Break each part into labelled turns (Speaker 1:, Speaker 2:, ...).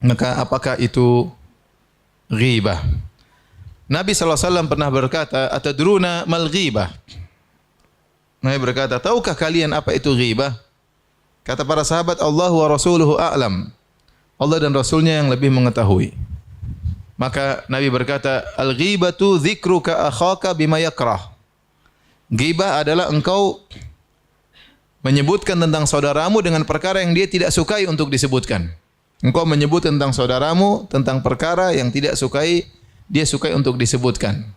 Speaker 1: Maka apakah itu ghibah? Nabi SAW pernah berkata, "Atadruna mal ghibah?" Nabi berkata, "Tahukah kalian apa itu ghibah?" Kata para sahabat, "Allah wa rasuluhu a'lam." Allah dan Rasulnya yang lebih mengetahui. Maka Nabi berkata, "Al-ghibatu dzikruka akhaka bima yakrah." Ghibah adalah engkau menyebutkan tentang saudaramu dengan perkara yang dia tidak sukai untuk disebutkan. Engkau menyebut tentang saudaramu tentang perkara yang tidak sukai, dia sukai untuk disebutkan.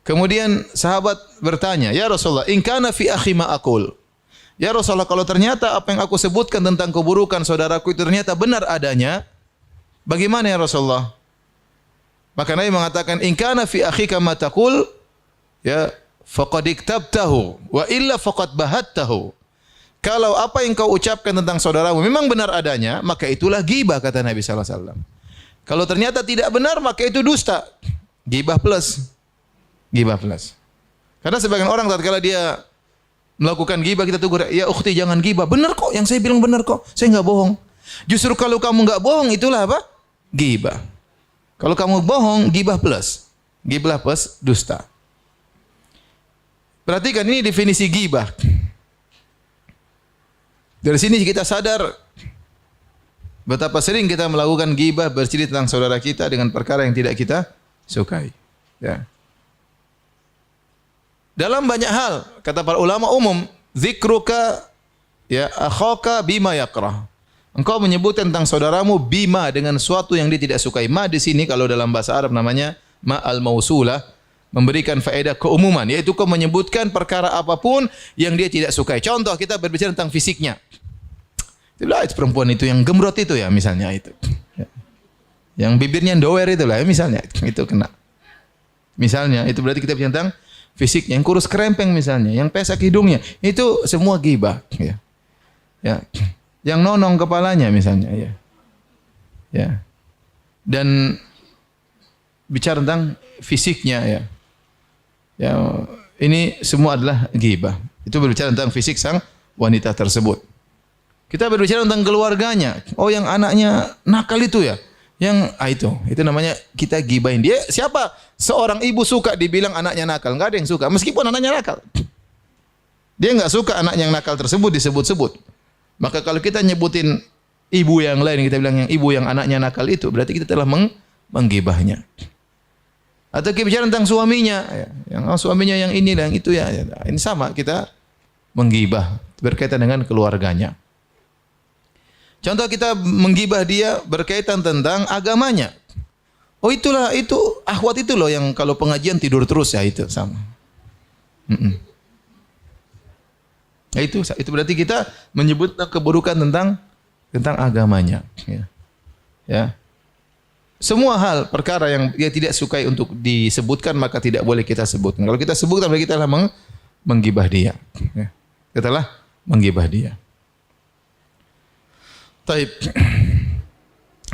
Speaker 1: Kemudian sahabat bertanya, "Ya Rasulullah, in kana fi akhi ma aqul." Ya Rasulullah, kalau ternyata apa yang aku sebutkan tentang keburukan saudaraku itu ternyata benar adanya, bagaimana ya Rasulullah? Maka Nabi mengatakan, "In kana fi akhika ma taqul, ya faqad iktabtahu wa illa faqad bahattahu." Kalau apa yang kau ucapkan tentang saudaramu memang benar adanya, maka itulah ghibah, kata Nabi sallallahu alaihi wasallam. Kalau ternyata tidak benar, maka itu dusta. Ghibah plus. Ghibah plus. Karena sebagian orang tatkala dia melakukan ghibah, kita tegur, "Ya ukhti, jangan ghibah." Benar kok, yang saya bilang benar kok. Saya enggak bohong. Justru kalau kamu enggak bohong, itulah apa? Ghibah. Kalau kamu bohong, ghibah plus. Ghibah plus dusta. Perhatikan, ini definisi ghibah. Dari sini kita sadar betapa sering kita melakukan ghibah, bercerita tentang saudara kita dengan perkara yang tidak kita sukai. Ya. Dalam banyak hal, kata para ulama umum, zikruka ya akhaka bima yakrah. Engkau menyebut tentang saudaramu bima dengan suatu yang dia tidak sukai. Ma di sini kalau dalam bahasa Arab namanya ma al-mausulah, memberikan faedah keumuman, yaitu kau menyebutkan perkara apapun yang dia tidak sukai. Contoh, kita berbicara tentang fisiknya. Itulah perempuan itu yang gemrot itu ya, misalnya itu. Yang bibirnya doer itulah ya, misalnya. Itu kena. Misalnya, itu berarti kita bicara tentang fisiknya. Yang kurus kerempeng misalnya, yang pesek hidungnya, itu semua ghibah. Ya. Ya. Yang nonong kepalanya misalnya. Ya. Ya. Dan bicara tentang fisiknya ya. Ya, ini semua adalah ghibah. Itu berbicara tentang fisik sang wanita tersebut. Kita berbicara tentang keluarganya. Oh, yang anaknya nakal itu ya. Yang itu namanya kita gibahin dia. Siapa seorang ibu suka dibilang anaknya nakal? Enggak ada yang suka, meskipun anaknya nakal. Dia enggak suka anak yang nakal tersebut disebut-sebut. Maka kalau kita nyebutin ibu yang lain, kita bilang yang ibu yang anaknya nakal itu, berarti kita telah menggibahnya. Atau kita bicara tentang suaminya, yang suaminya yang inilah, yang itu ya. Ini sama, kita menggibah berkaitan dengan keluarganya. Contoh, kita menggibah dia berkaitan tentang agamanya. Oh, itulah, itu akhwat itu loh yang kalau pengajian tidur terus ya, itu sama. Ya, itu berarti kita menyebut keburukan tentang agamanya. Ya. Ya. Semua hal perkara yang dia tidak sukai untuk disebutkan maka tidak boleh kita sebutkan. Kalau kita sebutkan berarti kita telah menggibah dia. Ya. Kita telah menggibah dia. Taib.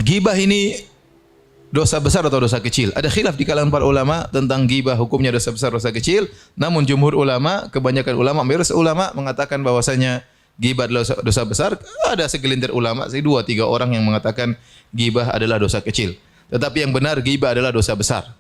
Speaker 1: Gibah ini dosa besar atau dosa kecil? Ada khilaf di kalangan para ulama tentang gibah, hukumnya dosa besar, dosa kecil. Namun jumhur ulama, kebanyakan ulama, mayoritas ulama mengatakan bahwasanya gibah adalah dosa besar. Ada segelintir ulama, 2-3 orang yang mengatakan gibah adalah dosa kecil. Tetapi yang benar gibah adalah dosa besar.